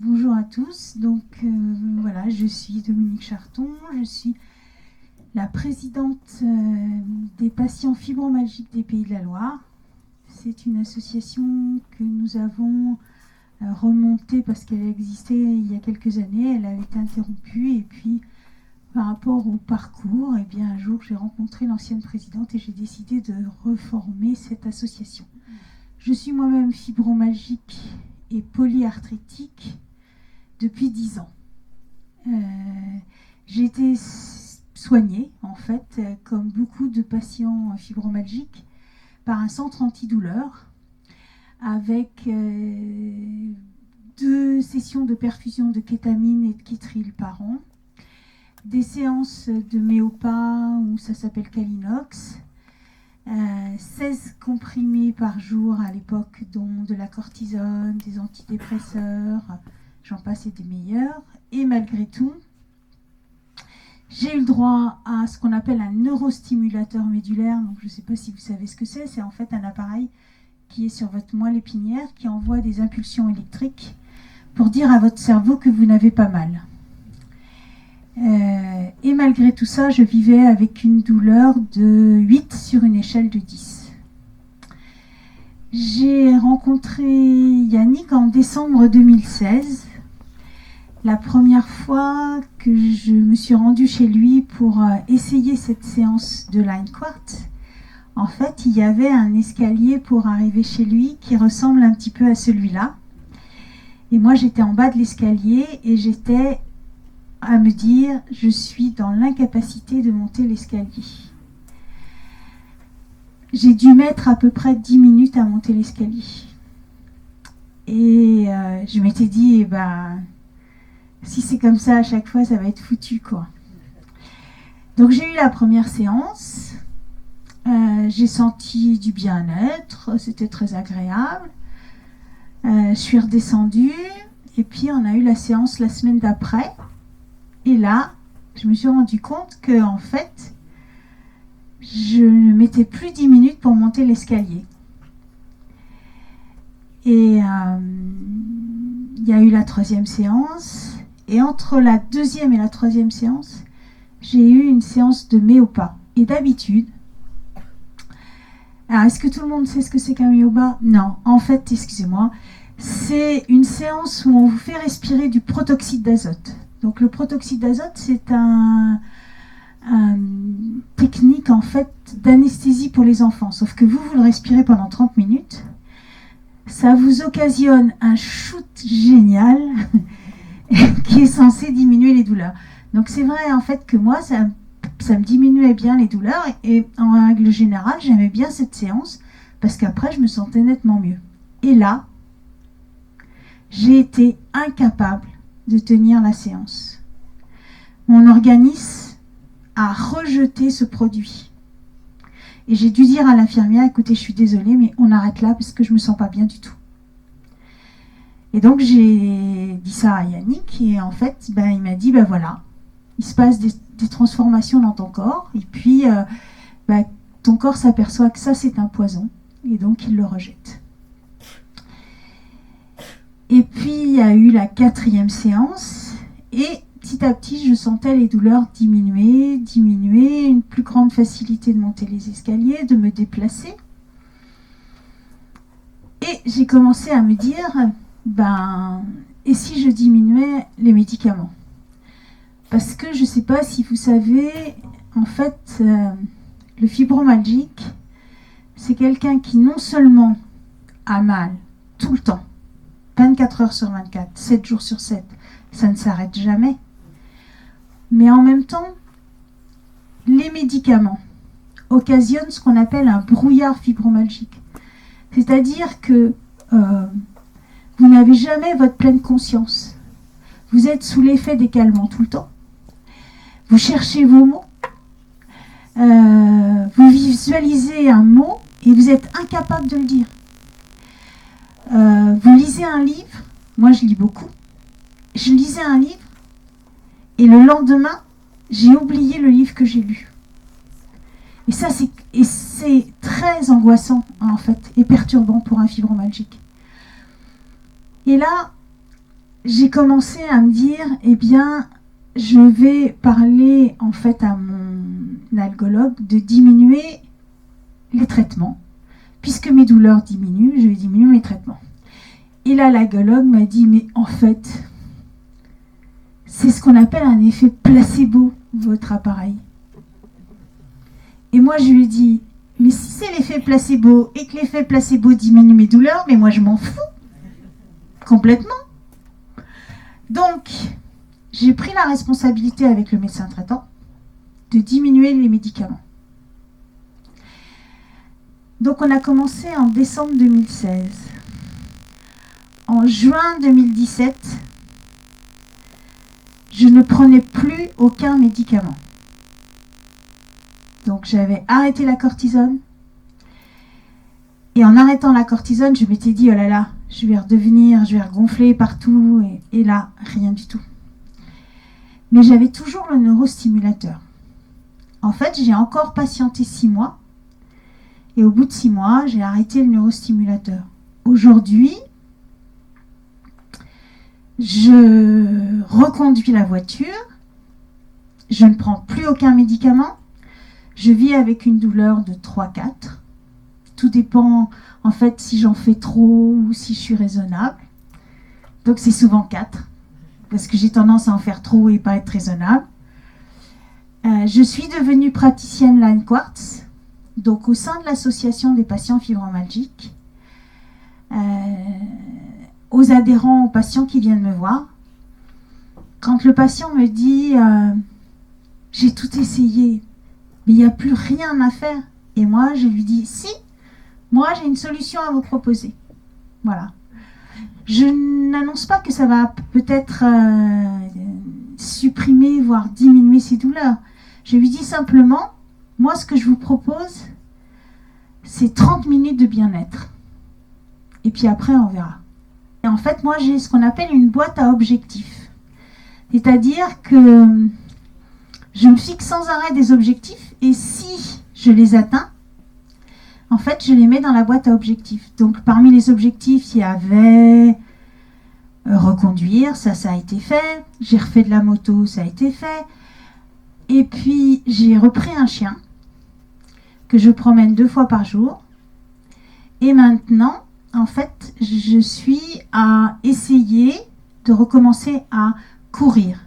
Bonjour à tous. Voilà, je suis Dominique Charton. Je suis la présidente des patients fibromyalgiques des Pays de la Loire. C'est une association que nous avons remontée parce qu'elle existait il y a quelques années. Elle avait été interrompue et puis par rapport au parcours, eh bien, un jour j'ai rencontré l'ancienne présidente et j'ai décidé de reformer cette association. Je suis moi-même fibromyalgique et polyarthritique depuis 10 ans. J'ai été soignée, en fait, comme beaucoup de patients fibromyalgiques, par un centre antidouleur avec 2 sessions de perfusion de kétamine et de kétril par an, des séances de Méopa, ou ça s'appelle Calinox, 16 comprimés par jour à l'époque, dont de la cortisone, des antidépresseurs, j'en passe et des meilleurs. Et malgré tout, j'ai eu le droit à ce qu'on appelle un neurostimulateur médulaire. Donc je ne sais pas si vous savez ce que c'est. C'est en fait un appareil qui est sur votre moelle épinière qui envoie des impulsions électriques pour dire à votre cerveau que vous n'avez pas mal. Et malgré tout ça, je vivais avec une douleur de 8 sur une échelle de 10. J'ai rencontré Yannick en décembre 2016. La première fois que je me suis rendue chez lui pour essayer cette séance de Line Quartz, en fait, il y avait un escalier pour arriver chez lui qui ressemble un petit peu à celui-là. Et moi, j'étais en bas de l'escalier et j'étais à me dire, je suis dans l'incapacité de monter l'escalier. J'ai dû mettre à peu près 10 minutes à monter l'escalier. Et je m'étais dit, eh ben, si c'est comme ça à chaque fois, ça va être foutu, quoi. Donc j'ai eu la première séance. J'ai senti du bien-être, c'était très agréable. Je suis redescendue et puis on a eu la séance la semaine d'après. Et là, je me suis rendu compte que en fait, je ne mettais plus 10 minutes pour monter l'escalier. Et il y a eu la 3e séance. Et entre la 2e et la 3e séance, j'ai eu une séance de Méopa. Et d'habitude, alors est-ce que tout le monde sait ce que c'est qu'un Méopa ? Non, en fait, excusez-moi, c'est une séance où on vous fait respirer du protoxyde d'azote. Donc le protoxyde d'azote, c'est une technique en fait d'anesthésie pour les enfants. Sauf que vous le respirez pendant 30 minutes. Ça vous occasionne un shoot génial qui est censé diminuer les douleurs. Donc c'est vrai en fait que moi, ça me diminuait bien les douleurs. Et en règle générale, j'aimais bien cette séance parce qu'après, je me sentais nettement mieux. Et là, j'ai été incapable de tenir la séance. Mon organisme a rejeté ce produit. Et j'ai dû dire à l'infirmière, écoutez, je suis désolée, mais on arrête là parce que je me sens pas bien du tout. Et donc j'ai dit ça à Yannick et en fait, il m'a dit, voilà, il se passe des transformations dans ton corps et puis ton corps s'aperçoit que ça c'est un poison et donc il le rejette. Et puis il y a eu la 4e séance et petit à petit je sentais les douleurs diminuer, une plus grande facilité de monter les escaliers, de me déplacer. Et j'ai commencé à me dire, et si je diminuais les médicaments ? Parce que je ne sais pas si vous savez, en fait, le fibromyalgique, c'est quelqu'un qui non seulement a mal tout le temps, 24 heures sur 24, 7 jours sur 7, ça ne s'arrête jamais, mais en même temps, les médicaments occasionnent ce qu'on appelle un brouillard fibromyalgique. C'est-à-dire que vous n'avez jamais votre pleine conscience. Vous êtes sous l'effet des calmants tout le temps. Vous cherchez vos mots. Vous visualisez un mot et vous êtes incapable de le dire. Vous lisez un livre. Moi, je lis beaucoup. Je lisais un livre et le lendemain, j'ai oublié le livre que j'ai lu. Et ça, c'est très angoissant, en fait, et perturbant pour un fibromyalgique. Et là, j'ai commencé à me dire, eh bien, je vais parler en fait à mon algologue de diminuer les traitements. Puisque mes douleurs diminuent, je vais diminuer mes traitements. Et là, l'algologue m'a dit, mais en fait, c'est ce qu'on appelle un effet placebo, votre appareil. Et moi, je lui ai dit, mais si c'est l'effet placebo et que l'effet placebo diminue mes douleurs, mais moi, je m'en fous. Complètement. Donc, j'ai pris la responsabilité avec le médecin traitant de diminuer les médicaments. Donc, on a commencé en décembre 2016. En juin 2017, je ne prenais plus aucun médicament. Donc j'avais arrêté la cortisone. Et en arrêtant la cortisone, je m'étais dit, oh là là, je vais regonfler partout. Et là, rien du tout. Mais j'avais toujours le neurostimulateur. En fait, j'ai encore patienté 6 mois. Et au bout de 6 mois, j'ai arrêté le neurostimulateur. Aujourd'hui, je reconduis la voiture. Je ne prends plus aucun médicament. Je vis avec une douleur de 3-4. Tout dépend, en fait, si j'en fais trop ou si je suis raisonnable. Donc, c'est souvent 4, parce que j'ai tendance à en faire trop et pas être raisonnable. Je suis devenue praticienne Line Quartz, donc au sein de l'association des patients fibromyalgiques, aux adhérents, aux patients qui viennent me voir. Quand le patient me dit « j'ai tout essayé », mais il n'y a plus rien à faire. Et moi, je lui dis, si, moi, j'ai une solution à vous proposer. Voilà. Je n'annonce pas que ça va peut-être supprimer, voire diminuer ses douleurs. Je lui dis simplement, moi, ce que je vous propose, c'est 30 minutes de bien-être. Et puis après, on verra. Et en fait, moi, j'ai ce qu'on appelle une boîte à objectifs. C'est-à-dire que je me fixe sans arrêt des objectifs et si je les atteins, en fait, je les mets dans la boîte à objectifs. Donc, parmi les objectifs, il y avait reconduire, ça a été fait. J'ai refait de la moto, ça a été fait. Et puis, j'ai repris un chien que je promène 2 fois par jour. Et maintenant, en fait, je suis à essayer de recommencer à courir.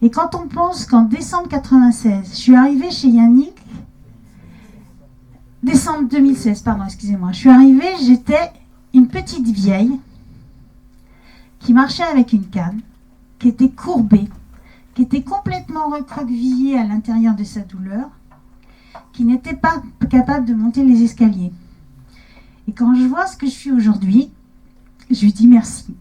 Et quand on pense qu'en décembre 96, je suis arrivée chez Yannick, décembre 2016, pardon, excusez-moi, je suis arrivée, j'étais une petite vieille qui marchait avec une canne, qui était courbée, qui était complètement recroquevillée à l'intérieur de sa douleur, qui n'était pas capable de monter les escaliers. Et quand je vois ce que je suis aujourd'hui, je lui dis merci.